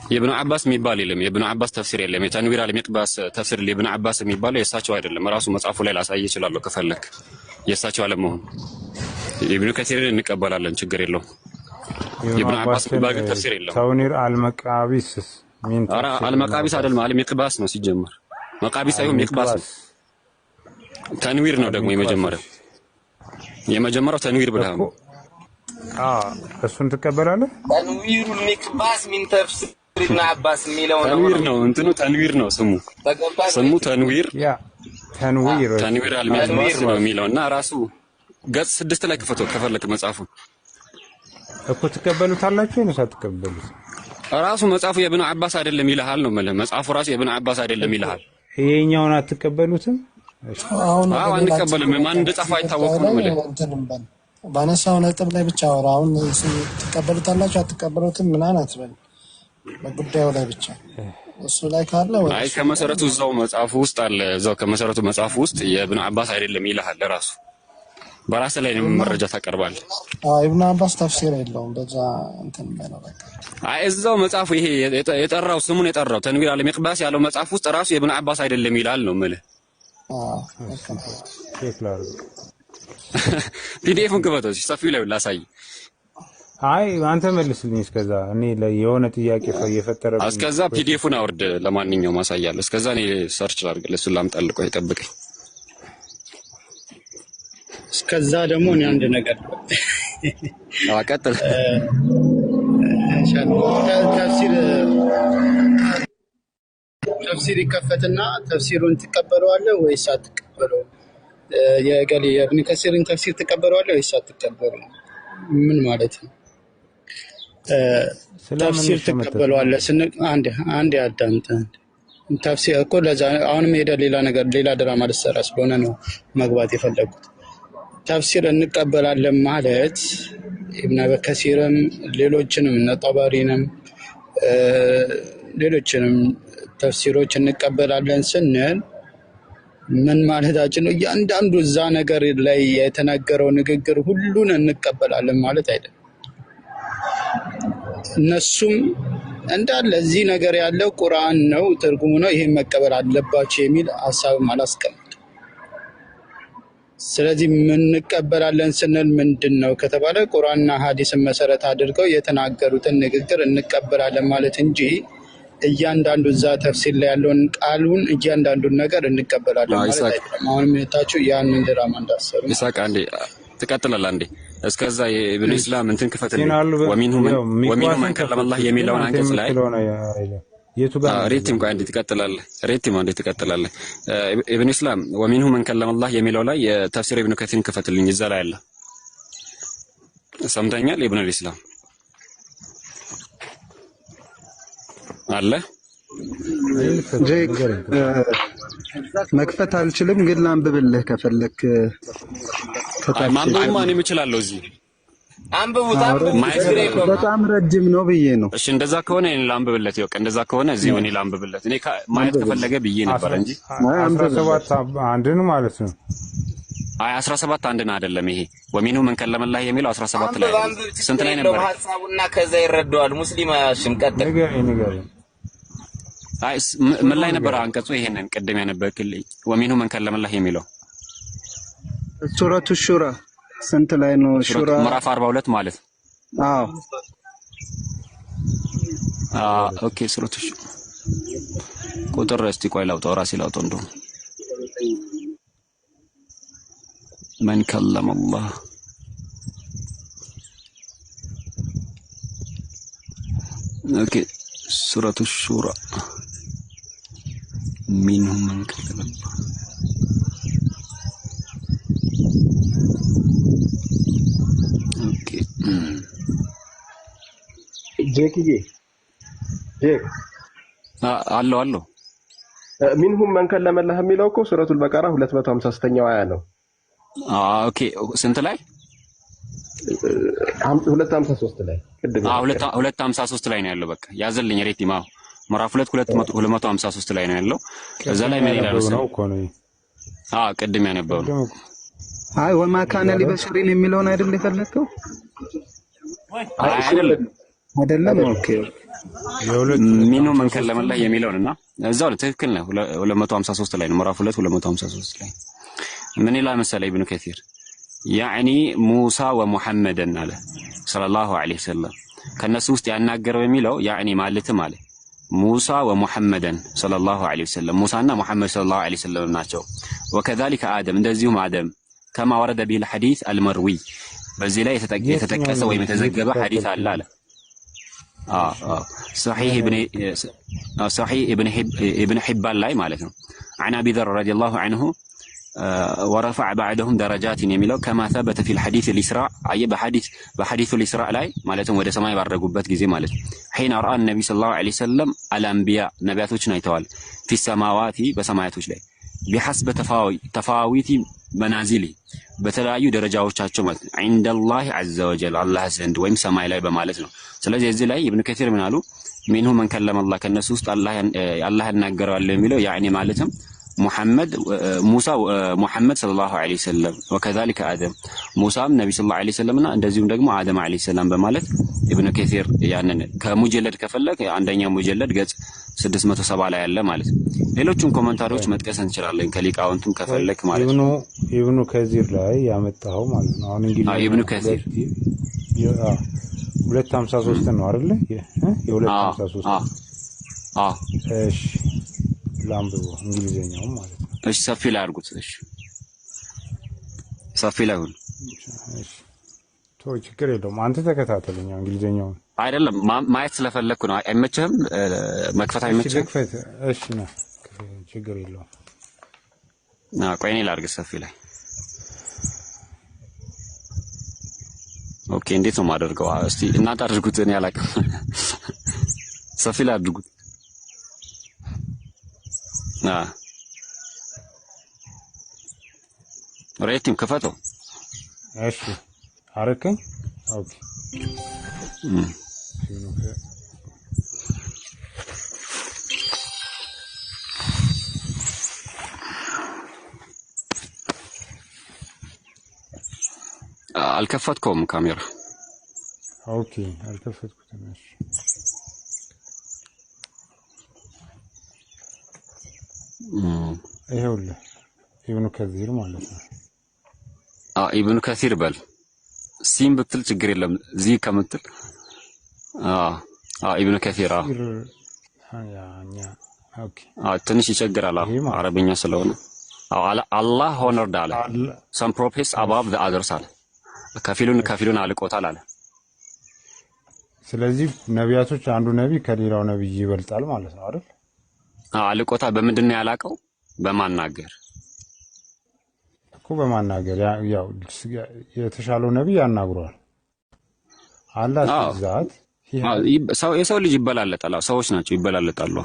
የኢብኑ አባስ የሚባል የለም። የኢብኑ አባስ ተፍሲር የለም። የተንዊር አልሚቅባስ ተፍሲር ለኢብኑ አባስ የሚባለው የእሳቸው አይደለም። ራሱ መጽሐፉ ላይ ላሳይ ይችላል ከፈለክ። የእሳቸው አለመሆኑ ኢብኑ ከሲርን እንቀበላለን፣ ችግር የለውም። የኢብኑ አባስ የሚባል ተፍሲር የለም። ተንዊር አልመቃቢስ ምን ኧረ አልመቃቢስ አይደለም፣ አልሚቅባስ ነው ሲጀመር። መቃቢስ ሳይሆን ሚቅባስ ነው። ተንዊር ነው ደግሞ የመጀመሪያው ተንዊር ብለህ ነው። እሱን ትቀበላለህ? ተንዊሩል ሚቅባስ ሚን ተፍሲር ኢብኑ አባስ የሚለው ነው። ተንዊር ነው እንትኑ ተንዊር ነው ስሙ ተንዊር ተንዊር አልሚቅባስ ነው የሚለውና ራሱ ገጽ 6 ላይ ከፈለክ መጽሐፉን እኮ ትቀበሉታላችሁ ነው ሳትቀበሉት? ራሱ መጽሐፉ የኢብኑ አባስ አይደለም ይልሃል ነው ማለት መጽሐፉ ራሱ የኢብኑ አባስ አይደለም ይልሃል። ይሄኛውን አትቀበሉትም? አሁን አንቀበልም። ማን እንደጻፈ አይታወቅም ነው ማለት ባነሳው ነጥብ ላይ ብቻ አወራ። አሁን ትቀበሉታላችሁ አትቀበሉትም ምናምን አትበል። በጉዳዩ ላይ ብቻ እሱ ላይ ካለ አይ ከመሰረቱ እዛው መጽሐፉ ውስጥ አለ። እዛው ከመሰረቱ መጽሐፉ ውስጥ የኢብኑ አባስ አይደለም ይልሃል። ራሱ በራስ ላይ ነው መረጃ ታቀርባለህ። ኢብኑ አባስ ተፍሲር የለውም በዛ እንትን ነው በቃ። አይ እዛው መጽሐፉ ይሄ የጠራው ስሙን የጠራው ተንዊር አልሚቅባስ ያለው መጽሐፍ ውስጥ ራሱ የኢብኑ አባስ አይደለም ይላል ነው ማለት። ፒዲኤፉን ክፈተው ሰፊው ላይ ላሳይ። አይ አንተ መልስልኝ እስከዛ እኔ የሆነ ጥያቄ የፈጠረብኝ እስከዛ ፒዲኤፉን አውርድ። ለማንኛውም አሳያለሁ። እስከዛ እኔ ሰርች ላድርግ። ለሱ ላምጣልቆ ይጠብቀኝ። እስከዛ ደግሞ እኔ አንድ ነገር ቀጥል። ተፍሲር ይከፈትና ተፍሲሩን ትቀበለዋለህ ወይስ አትቀበለውም? የገሊ የኢብኑ ከሲርን ተፍሲር ትቀበለዋለህ ወይስ አትቀበለውም? ምን ማለት ነው? ተፍሲር ትቀበለዋለህ ስንል አንድ አዳምጥ። ተፍሲር እኮ ለዛ አሁንም ሄደ ሌላ ድራማ ልትሰራ ስለሆነ ነው መግባት የፈለጉት። ተፍሲር እንቀበላለን ማለት ኢብኑ ከሲርም ሌሎችንም ነጠባሪንም ሌሎችንም ተፍሲሮች እንቀበላለን ስንል ምን ማለታችን ነው? እያንዳንዱ እዛ ነገር ላይ የተነገረው ንግግር ሁሉን እንቀበላለን ማለት አይደለም። እነሱም እንዳለ እዚህ ነገር ያለው ቁርአን ነው ትርጉሙ ነው ይሄን መቀበል አለባቸው የሚል ሐሳብም አላስቀምጥም። ስለዚህ ምን እንቀበላለን ስንል ምንድነው ከተባለ ቁርአንና ሐዲስን መሰረት አድርገው የተናገሩትን ንግግር እንቀበላለን ማለት እንጂ እያንዳንዱ እዛ ተፍሲር ላይ ያለውን ቃሉን እያንዳንዱን ነገር እንቀበላለን ማለት አይደለም። አሁንም የታችሁ ያንን ድራማ እንዳሰሩ ይሳቅ አንዴ ትቀጥላለህ አንዴ። እስከዛ የኢብኑ ኢስላም እንትን ክፈትልኝ። ወሚንሁ መን ከለመ አላህ የሚለውን አንቀጽ ላይ የቱ ጋር ሬቲም ጋር አንዴ ትቀጥላለህ። ኢብኑ ኢስላም ወሚንሁ መን ከለመ አላህ የሚለው ላይ የተፍሲር ኢብኑ ከሲርን ክፈትልኝ። እዛ ላይ አለ። ሰምተኛል? ኢብኑ ኢስላም አለ። መክፈት አልችልም ግን ላንብብልህ ከፈለክ። ማንበብማ እኔም እችላለሁ። እዚህ አንብቡት። በጣም ረጅም ነው ብዬ ነው። እሺ እንደዛ ከሆነ እኔ ላንብብለት። ይወቅ እንደዛ ከሆነ እዚህ እኔ ላንብብለት። እኔ ማየት ከፈለገ ብዬ ነበር እንጂ 17 አንድን ማለት ነው። አይ 17 አንድን አይደለም ይሄ ወሚንሁ መን ከለመ አላህ የሚለው 17 ላይ ስንት ላይ ነበር ሐሳቡና ከዛ ይረዳዋል። ሙስሊም አያሽም። ቀጥል። ንገረኝ አይ ምን ላይ ነበር አንቀጹ? ይሄንን ቀደም ያነበብክልኝ ወሚኑ መን ከለመላህ የሚለው ሱረቱ ሹራ ስንት ላይ ነው? ሹራ ምዕራፍ 42 ማለት አዎ ኦኬ ሱረቱ ቁጥር እስቲ ቆይ ላውጣው ራሴ ላውጣው እንደው من كلم الله اوكي سورة الشورى منهم من كلم الله اوكي جيك አለው منهم من كلم الله የሚለው እኮ ሱረቱል በቀራ 253ኛው አያ ነው። ኦኬ ስንት ላይ 253 ላይ ቅድም 253 ላይ ነው ያለው። በቃ ያዘልኝ ሬቲማ ምዕራፍ 253 ላይ ነው ያለው። እዛ ላይ ምን ይላል ነው እኮ ነው ቅድም ያነበው ነው። አይ ወማ ካነ ሊበሽሪን የሚለውን አይደል የፈለከው? አይደለም ኦኬ ሚኑ መን ከለመላህ የሚለውንና እዛው ትክክል ነው። 253 ላይ ነው ምዕራፍ 253 ላይ من إلى مسألة ابن كثير يعني موسى ومحمدا على صلى الله عليه وسلم كان نسوست يعني نقرأ يميله يعني مالته ماله موسى ومحمدا صلى الله عليه وسلم موسى أن محمد صلى الله عليه وسلم ناتشو وكذلك آدم ندزيهم آدم كما ورد به الحديث المروي بزي لا يتتكس ويتزجب حديث الله صحيح ابن حبان لا مالته عن أبي ذر رضي الله عنه ورفع بعدهم درجات يميلوا كما ثبت في الحديث الإسراء أي بحديث الإسراء لاي مالتهم وده سماي بارقوبات جزي مالت حين رأى النبي صلى الله عليه وسلم الأنبياء نبياتوش نايتوال في السماوات بسماياتوش لاي بحسب تفاويت منازلي بتلاقي درجاتهم عند الله عز وجل الله زند ويم سماي لاي بمالتنا ስለዚህ እዚህ ላይ ابن كثير من قالوا منهم من كلم الله كالناس ውስጥ الله እናገረዋል የሚለው يعني ማለትም محمد صلى الله عليه وسلم وكذلك آدم موسى النبي صلى الله عليه وسلم እንደዚሁም ደግሞ آدم عليه السلام በማለት ابن كثير ያንን ከሙጀለድ ከፈለክ አንደኛው ሙጀለድ ገጽ 670 ላይ ያለ ማለት ሌሎችም ኮሜንታሪዎች መጥቀስ እንችላለን ከሊቃውንቱም ከፈለክ ማለት ነው። ኢብኑ ከዚር ላይ ያመጣው ማለት ነው። አሁን እንግዲህ ኢብኑ ከዚር 253 ነው አይደል? የ253 እሺ ላምበው እንግሊዘኛው ማለት ነው። እሺ ሰፊ ላይ አድርጉት። እሺ ሰፊ ላይ ሁሉ እሺ ቶይ ችግር የለውም። አንተ ተከታተለኝ እንግሊዘኛው አይደለም ማየት ስለፈለኩ ነው። አይመችህም? መክፈት አይመችህም? እሺ ነው ችግር የለውም። ቆይ እኔ ላድርግ ሰፊ ላይ። ኦኬ እንዴት ነው የማደርገው? እስቲ እናንተ አድርጉት። እኔ አላውቅም። ሰፊ ላይ አድርጉት። ሬቲም ከፈተው። እሺ አረከኝ። ኦኬ አልከፈትከውም ካሜራ። ኦኬ አልከፈትኩትም። እሺ ይኸውልህ ኢብኑ ከዚር ማለት ነው። ኢብኑ ከሲር በል ሲም ብትል ችግር የለም። ዚ ከምትል ኢብኑ ከሲር ያኛ ኦኬ ትንሽ ይቸግራል አረብኛ ስለሆነ። አላህ ሆነርድ አለ some prophets above the others አለ ከፊሉን አልቆታል አለ። ስለዚህ ነቢያቶች አንዱ ነብይ ከሌላው ነብይ ይበልጣል ማለት ነው አይደል? አልቆታል። በምንድን ነው ያላቀው? በማናገር እኮ በማናገር ያው የተሻለው ነብይ ያናግሯል። አላህ ዛት የሰው ልጅ ይበላለጣል። ሰዎች ናቸው ይበላለጣሉ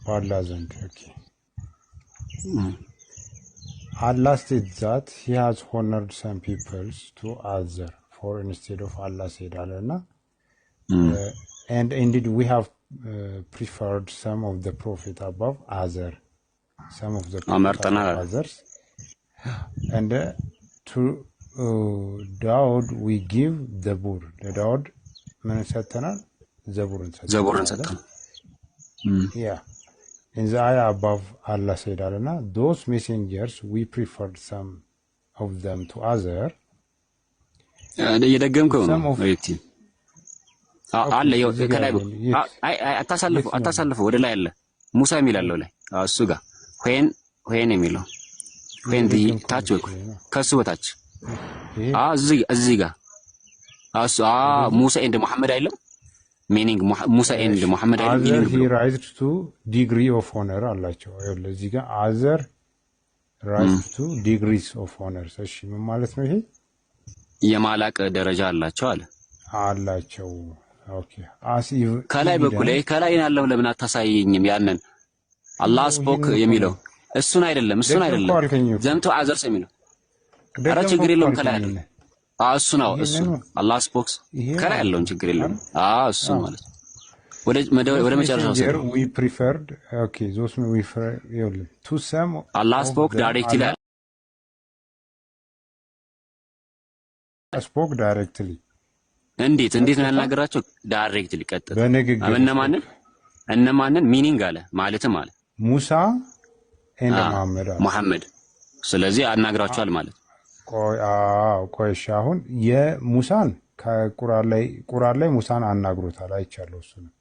በአላህ ዘንድ። ኦኬ Allah states that he has honored some peoples to other for instead of Allah said Allah and indeed we have preferred some of the prophet above other some of the others and to Daud we give the bur the Daud ምን ሰጠናል? ዘቡርን ሰጠን yeah in the ayah above Allah said alana those messengers we preferred some of them to other የደገምከው ነው ወይቲ አለ ከላይ አታሳልፈው ወደ ላይ አለ ሙሳ የሚላለው ላይ እሱ ጋር ሆን የሚለው ሆን ታች ወይ ከሱ በታች እዚህ ጋር ሙሳ እንደ መሐመድ አይደለም meaning ሙሳ and መሐመድ አይደለም meaning he raised to degree of honor አላቸው አይደል እዚህ ጋር other raised to degrees of honor እሺ ምን ማለት ነው ይሄ የማላቅ ደረጃ አላቸው ኦኬ አሲቭ ከላይ በኩል ከላይ ያለው ለምን አታሳየኝም ያንን አላህ ስፖክ የሚለው እሱን አይደለም ዘንቱ አዘርስ የሚለው አራ ችግር የለውም ከላይ አይደለም እሱ ነው እሱ አላህ ስፖክስ ከላይ ያለውን ችግር የለውም እሱ ማለት ወደ መጨረሻው we preferred okay those we prefer to some Allah spoke directly እንዴት ነው ያናገራቸው ዳይሬክትሊ ቀጥታ እነማንን ሚኒንግ አለ ማለትም አለ ሙሳ እና መሐመድ ስለዚህ አናግራቸዋል ማለት ቆይ አሁን የሙሳን ከቁርአን ላይ ሙሳን አናግሮታል አይቻለው እሱ ነው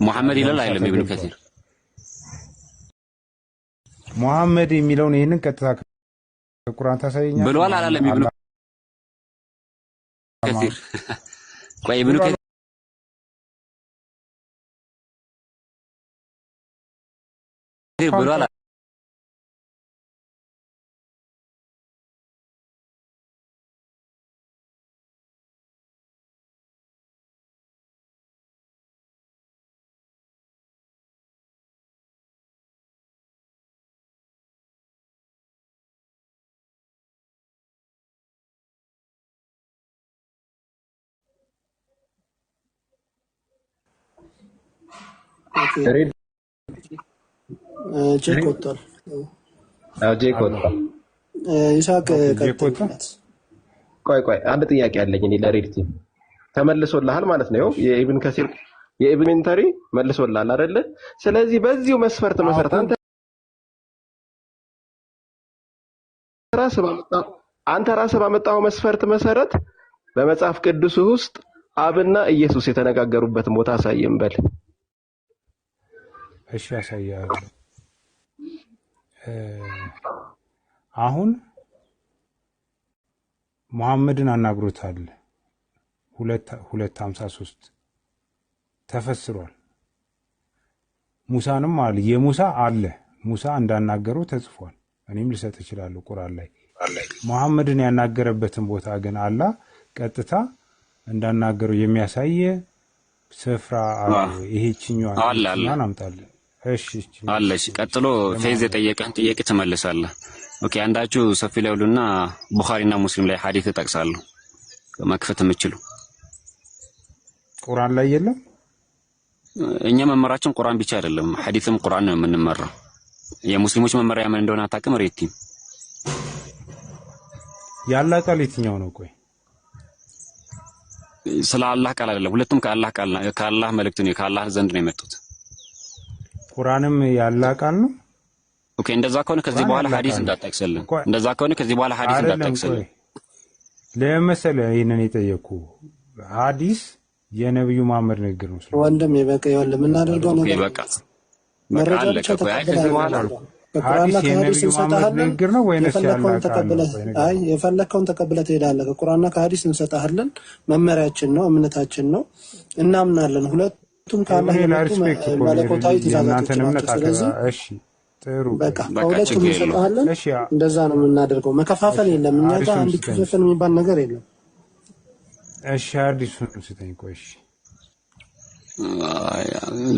መሐመድ ይላል አይደለም ኢብኑ ከሲር መሐመድ የሚለውን ይሄንን ቀጥታ ከቁርአን ታሳየኛለህ ብሏል አላለም ኢብኑ ከሲር ቆይ ኢብኑ ከሲር ብሏል ጄኮታል ይሳቅ ቀጥታ ቆይ አንድ ጥያቄ አለኝ እኔ ለሬድ ቲም ተመልሶልሃል ማለት ነው የኢብን ከሲር የኢብን ኢንተሪ መልሶልሃል አይደለ ስለዚህ በዚሁ መስፈርት መሰረት አንተ ራስህ ባመጣው መስፈርት መሰረት በመጽሐፍ ቅዱስ ውስጥ አብና ኢየሱስ የተነጋገሩበትን ቦታ አሳየን በል እሺ ያሳያለሁ አሁን መሐመድን አናግሮታል 2:53 ተፈስሯል ሙሳንም አለ የሙሳ አለ ሙሳ እንዳናገረው ተጽፏል እኔም ልሰጥ እችላለሁ ቁርአን ላይ መሐመድን ያናገረበትን ቦታ ግን አላህ ቀጥታ እንዳናገረው የሚያሳየ ስፍራ ይሄችኛው አላህ አምጣለን እሺ ቀጥሎ ፌዝ የጠየቀን ጥያቄ ተመልሳለህ ኦኬ አንዳችሁ ሰፊ ላይ ሁሉና ቡኻሪና ሙስሊም ላይ ሐዲስ ተጠቅሳሉ መክፈት የምትችሉ ቁርአን ላይ የለም እኛ መመራችን ቁርአን ብቻ አይደለም ሐዲስም ቁርአን ነው የምንመራው የሙስሊሞች መመሪያ ምን እንደሆነ አታውቅም ሬቲ ያላ ቃል የትኛው ነው ቆይ ስለ አላህ ቃል አይደለም ሁለቱም ከአላህ መልእክት ነው ከአላህ ዘንድ ነው የመጡት ቁርአንም ያላ ቃል ነው ኦኬ እንደዛ ከሆነ ከዚህ በኋላ ሐዲስ እንዳትጠቅስልን ለምሳሌ ይሄንን የጠየቁ ሐዲስ የነብዩ መሐመድ ንግግር ነው ወንድም ይበቃ ይወል ምን አደርገው ነው ይበቃ መቃለ ከዚህ በኋላ ሐዲስ የነብዩ መሐመድ ንግግር ነው ወይስ ያላ ቃል ነው አይ የፈለከውን ተቀብለህ ትሄዳለህ ከቁርአንና ከሐዲስ እንሰጣለን መመሪያችን ነው እምነታችን ነው እናምናለን ሁለቱም ካላህ መለኮታዊ ትእዛዛት ስለዚህ እሺ ጥሩ በቃ ከሁለቱም እንሰጣለን እንደዛ ነው የምናደርገው መከፋፈል የለም እኛ ጋር አንድ ክፍፍል የሚባል ነገር የለም እሺ ሐዲሱን ስተኝ ቆይ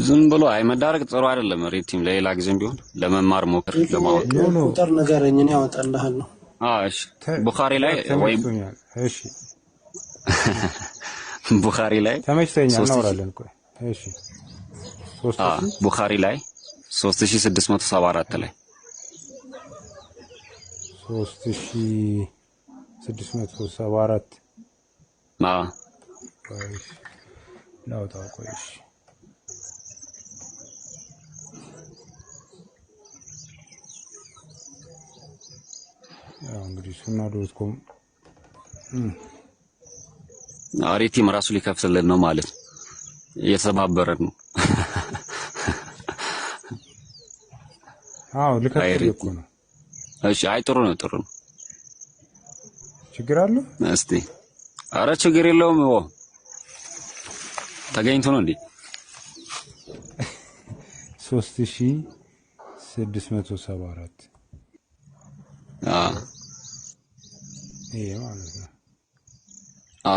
ዝም ብሎ መዳረቅ ጥሩ አይደለም ሪቲም ለሌላ ጊዜም ቢሆን ለመማር ሞክር ለማወቅ ቁጥር ነገርኝ እኔ አወጣልሃለሁ እሺ ቡኻሪ ላይ ወይ እሺ ቡኻሪ ላይ ተመችተኛል እናወራለን ቆይ እሺ ቡኻሪ ላይ 3674 ላይ 3674 ላውጣው ቆይ እሺ ያው እንግዲህ ሱና.com አሪቲም ራሱ ሊከፍትልን ነው ማለት እየተባበረን ነው። አዎ ልከፍትልህ እኮ ነው። እሺ አይ ጥሩ ነው ጥሩ ነው። ችግር አለው? እስቲ አረ ችግር የለውም። ተገኝቶ ነው እንዴ? 3674 ይሄ ማለት ነው።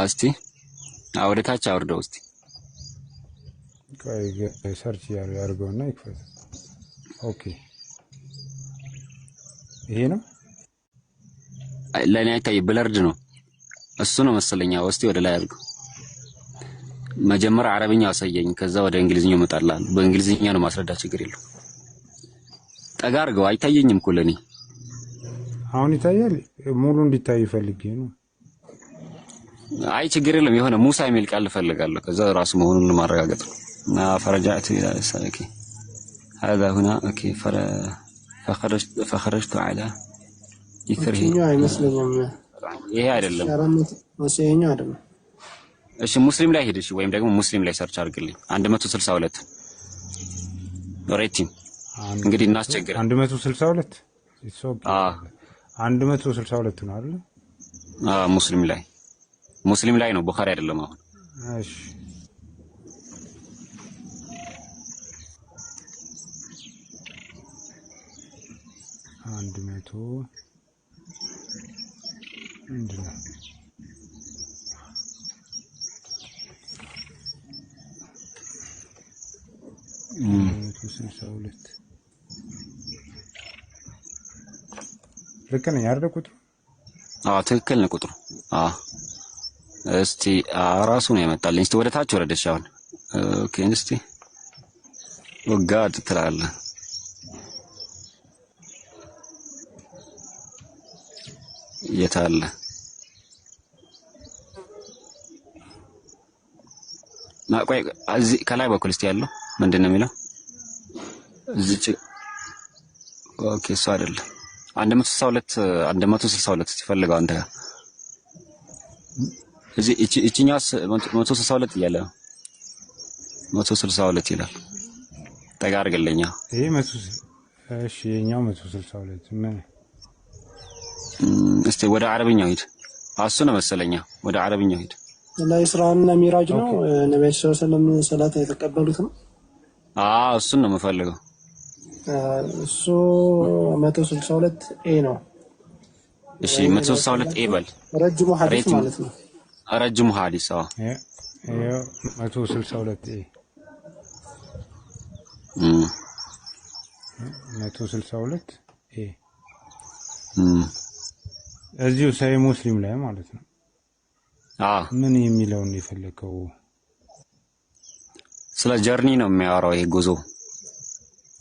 እስቲ ወደ ታች አውርደው እስቲ ቆይ ሰርች ያርገውና ይክፈት። ኦኬ ይሄ ነው ለኔ አይታይ ብለርድ ነው እሱ ነው መሰለኛ። እስቲ ወደ ላይ አድርገው። መጀመሪያ አረብኛ አሳየኝ ከዛ ወደ እንግሊዝኛው መጣላል። በእንግሊዝኛ ነው ማስረዳት ችግር የለው። ጠጋ አድርገው አይታየኝም እኮ ለኔ። አሁን ይታያል። ሙሉ እንዲታይ ፈልጌ ነው። አይ ችግር የለም። የሆነ ሙሳ የሚል ቃል ፈልጋለሁ ከዛ ራሱ መሆኑን ለማረጋገጥ ነው። فرجعت إلى الساكي هذا هنا أوكي فخرجت على إثره ይሄ አይደለም ወሰኛ አይደለም። እሺ ሙስሊም ላይ ሄድሽ ወይም ደግሞ ሙስሊም ላይ ሰርች አድርግልኝ 162 ሬቲንግ እንግዲህ እናስቸግር 162 162 ነው አይደል? ሙስሊም ላይ ነው ቡኻሪ አይደለም አሁን። እሺ አንድ መቶ ምንድን ነው ልክ ነኝ አይደል ቁጥሩ? ትክክል ነው ቁጥሩ። እስቲ ራሱ ነው ያመጣልኝ። እስቲ ወደ ታች ወረደሽ አሁን። ኦኬ እስቲ ወጋድ ትላለህ። የታለ ቆይ እዚህ ከላይ በኩል እስቲ ያለው ምንድነው የሚለው እዚህ? ኦኬ እሱ አይደለም 162 ሲፈልገው አንተ እዚህ እቺኛስ 162 እያለ 162 ይላል። ጠጋ አድርግልኛ። ይሄ 100 እሺ የኛው 162 ምን እስቲ ወደ አረብኛው ሂድ። እሱ ነው መሰለኛ ወደ አረብኛው ሂድ። ለኢስራና ሚራጅ ነው ነብዩ ሰለላሁ ዐለይሂ ወሰለም የተቀበሉት ነው። እሱን ነው የምፈልገው። እሱ 162 ኤ ነው። እሺ 162 ኤ በል። ረጅሙ ሐዲስ ማለት ነው። ረጅሙ ሐዲስ 162 ኤ 162 ኤ እዚሁ ሳይ ሙስሊም ላይ ማለት ነው። ምን የሚለውን የፈለከው? ስለ ጀርኒ ነው የሚያወራው። ይሄ ጉዞ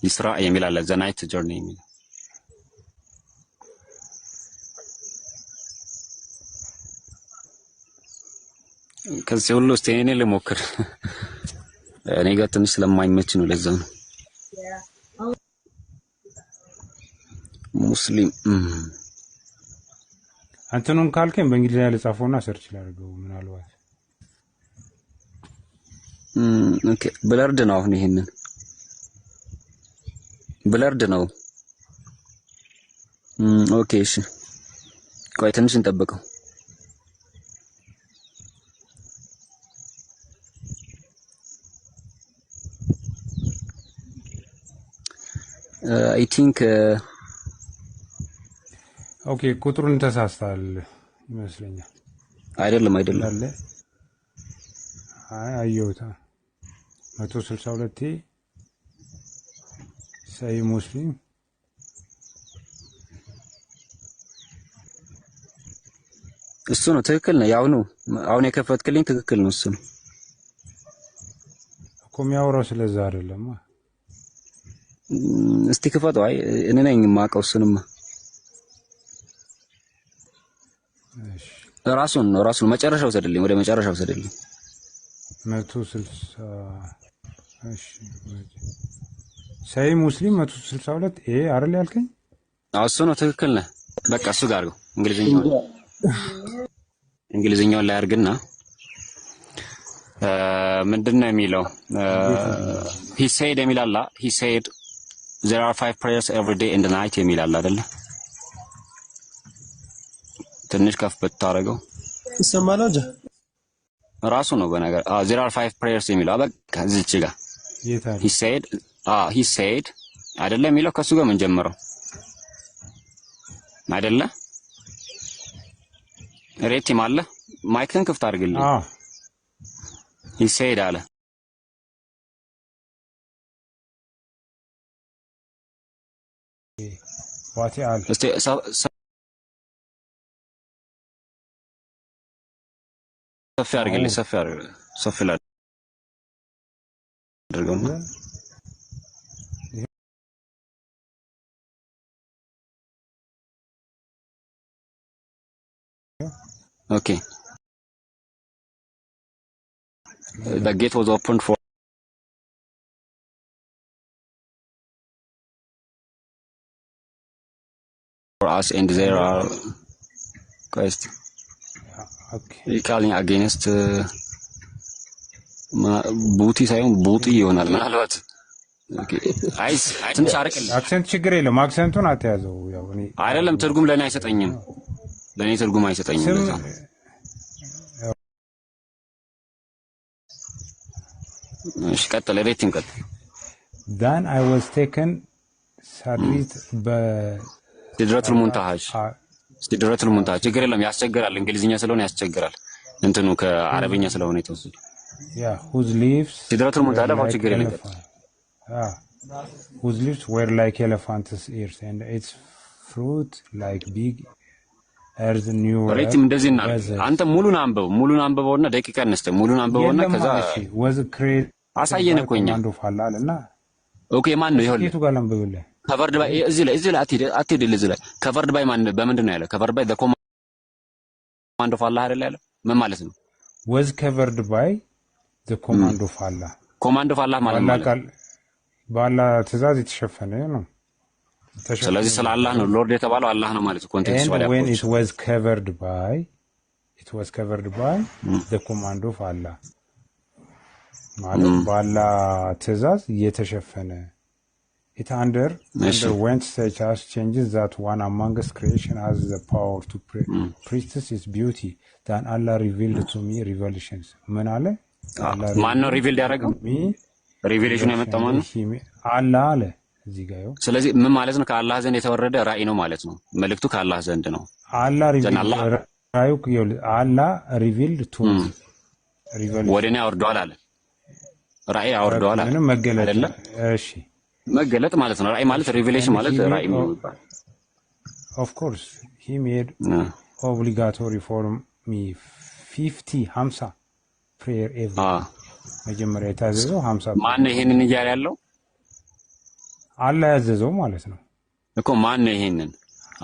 ኢስራ የሚል አለ። ዘ ናይት ጀርኒ የሚል ከዚህ ሁሉ እስቲ እኔ ልሞክር። እኔ ጋር ትንሽ ስለማይመች ነው፣ ለዛ ነው። ሙስሊም አንተንም ካልከኝ በእንግሊዝኛ ልጻፈውና ሰርች ላድርገው ምናልባት። ኦኬ ብለርድ ነው አሁን። ይሄንን ብለርድ ነው። ኦኬ እሺ ቆይ ትንሽ እንጠብቀው። አይ ቲንክ ኦኬ ቁጥሩን ተሳስተሃል ይመስለኛል። አይደለም አለ አየሁታ 162 ሳይ ሙስሊም እሱ ነው ትክክል ነው። ያው ነው አሁን የከፈትክልኝ ትክክል ነው። እሱ ነው እኮ የሚያወራው ስለዛ አይደለም። እስቲ ክፈተው። አይ እኔ ነኝ የማውቀው እሱንማ። ራሱን መጨረሻው ሰደልኝ፣ ወደ መጨረሻው ሰደልኝ። 160 እሺ ሰይ ሙስሊም 162 አይደል ያልከኝ? እሱ ነው ትክክል ነህ። በቃ እሱ ጋር ነው እንግሊዝኛውን ላይ አድርግና ምንድነው የሚለው he said የሚል አላ he said there are 5 prayers every day in the night የሚል አላ አይደለ? ትንሽ ከፍ ብታረገው ይሰማል እንጂ ራሱ ነው በነገር there are 5 prayers የሚለው በቃ እዚች ጋር he said አይደለ የሚለው ከሱ ጋር ምን ጀመረው አይደለ? ሬቲም አለ ማይክን ክፍት አድርግልኝ። he said አለ ዋቲ አለ እስቲ ሰፊ አድርግልኝ ሰፊ አድርገውና okay the gate was opened for us and there are guys okay calling against ቡቲ ሳይሆን ቡጢ ይሆናል ምናልባት okay አይስ ትንሽ አርቅልኝ አክሰንት ችግር የለም አክሰንቱን አትያዘው ያው እኔ አይደለም ትርጉም ለኔ አይሰጠኝም ለኔ ትርጉም አይሰጠኝም ለዛ እሺ ቀጥል ሬቲንግ ቀጥል then I was taken ሳድሪት በሲድረቱል ሙንታሃ ችግር የለም ያስቸግራል እንግሊዝኛ ስለሆነ ያስቸግራል እንትኑ ከአረብኛ ስለሆነ የተወሰደ whose leaves ሲድረቱል ሙንታሃ ደግሞ ችግር የለም whose leaves were like elephant's ears and its fruit like big earth new ሬቲም እንደዚህ እና አንተ ሙሉን አንብበውና ደቂቃ እንስተ ሙሉን አንብበውና ከዛ was created አሳየን እኮኛ አንዶፋላልና ኦኬ ማን ነው ይኸውልህ የቱ ጋር አንብበውልህ covered by እዚህ ላይ አትሄድ እዚህ ላይ covered by ማን በምንድን ነው ያለው covered by the command of Allah አይደል ያለው ምን ማለት ነው was covered by the command of Allah command of Allah ማለት ነው ባላ ትእዛዝ የተሸፈነ ነው ስለዚህ ስለ አላህ ነው ሎርድ የተባለው አላህ ነው ማለት ኮንቴክስት ወዲያ when it was covered by the command of Allah ማለት ባላ ትእዛዝ የተሸፈነ it underwent such as changes that one amongst creation has the power to practice its beauty than Allah revealed to me revelations ምን አለ ማን ነው ሪቪልድ ያደረገው ሪቪሌሽን ያመጣው ማን ነው አላህ አለ እዚህ ጋር ይኸው ስለዚህ ምን ማለት ነው ከአላህ ዘንድ የተወረደ ራእይ ነው ማለት ነው መልእክቱ ከአላህ ዘንድ ነው አላህ ሪቪልድ ቱ ወደኔ አወርዷል አለ ራእይ አወርዷል አለ መገለጥ እሺ መገለጥ ማለት ነው ራእይ ማለት ሪቪሌሽን ማለት ራእይ ነው of course he made obligatory for me 50 prayer every መጀመሪያ የታዘዘው 50 ማን ነው ይሄንን እያለ ያለው አላህ ያዘዘው ማለት ነው እኮ ማን ነው ይሄንን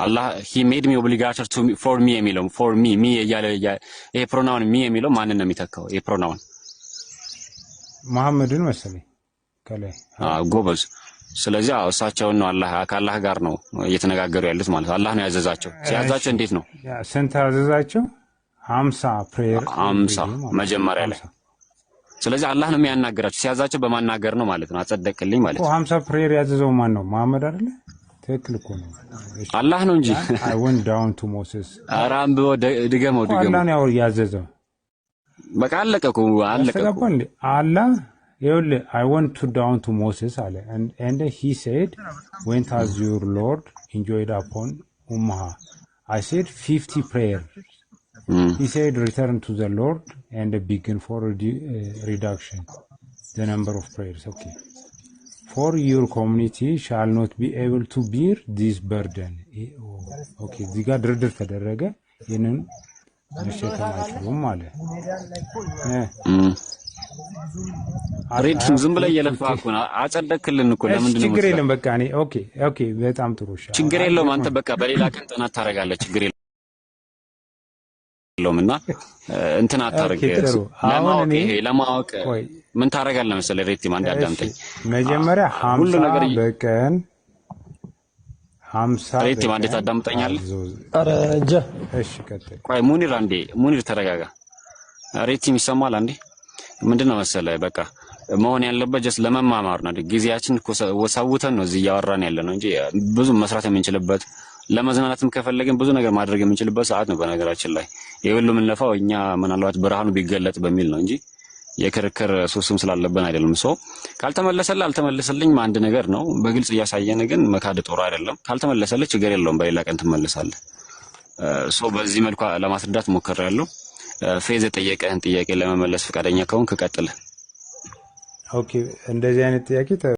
አላህ he made me obligatory to for me የሚለው for me እያለ ይሄ ፕሮናውን me የሚለው ማንን ነው የሚተካው ይሄ ፕሮናውን መሐመድን መሰለኝ ከላይ ጎበዝ ስለዚህ እሳቸውን ነው አላህ ከአላህ ጋር ነው እየተነጋገሩ ያሉት ማለት አላህ ነው ያዘዛቸው ሲያዛቸው እንዴት ነው ስንት ያዘዛቸው 50 prayer 50 መጀመሪያ ላይ ስለዚህ አላህ ነው የሚያናገራቸው ሲያዛቸው በማናገር ነው ማለት ነው አጸደቅልኝ ማለት ነው 50 prayer ያዘዘው ማን ነው መሐመድ አይደለ ትክክል እኮ ነው አላህ ነው እንጂ I went down to Moses አራም ድገመው አላህ ነው ያዘዘው በቃ አለቀኩ አላህ ይኸውልህ I went down to Moses አለ and he said went as your Lord enjoyed upon Ummah I said 50 prayer he said return to the Lord and begin for reduction the number of prayers okay for your community shall not be able to bear this burden okay እዚህ ጋር ድርድር ተደረገ ይሄንን መሸከም አይችሉም ማለት ሬድም ዝም ብለህ እየለፋህ እኮ ነው አጸደቅልን እኮ ለምንድን ነው ችግር የለም በቃ እኔ ኦኬ በጣም ጥሩ ችግር የለውም አንተ በቃ በሌላ ቀን ጥናት ታደርጋለህ ችግር የለውም የለውምና እንትን አታርግ። ለማወቅ ምን ታረጋለህ መሰለህ ሬቲም አንድ አዳምጠኝ። መጀመሪያ 50 በቀን 50 ሬቲም አንድ ታዳምጠኛለህ? ኧረ እንጃ። እሺ ቀጥል። ቆይ ሙኒር አንዴ ሙኒር ተረጋጋ። ሬቲም ይሰማል አንዴ። ምንድነው መሰለህ በቃ መሆን ያለበት ጀስት ለመማማር ነው። ጊዜያችን ወሳውተን ነው እዚህ እያወራን ያለ ነው እንጂ ብዙ መስራት የምንችልበት ለመዝናናትም ከፈለግን ብዙ ነገር ማድረግ የምንችልበት ሰዓት ነው። በነገራችን ላይ የሁሉ የምንለፋው እኛ ምናልባት ብርሃኑ ቢገለጥ በሚል ነው እንጂ የክርክር ሱስም ስላለብን አይደለም። ካልተመለሰልህ አልተመለሰልኝ አንድ ነገር ነው። በግልጽ እያሳየን ግን መካድ ጦር አይደለም። ካልተመለሰልህ ችግር የለውም፣ በሌላ ቀን ትመለሳለህ። በዚህ መልኩ ለማስረዳት ሞክሬያለሁ። ፌዝ የጠየቀህን ጥያቄ ለመመለስ ፈቃደኛ ከሆንክ ቀጥል። ኦኬ እንደዚህ አይነት ጥያቄ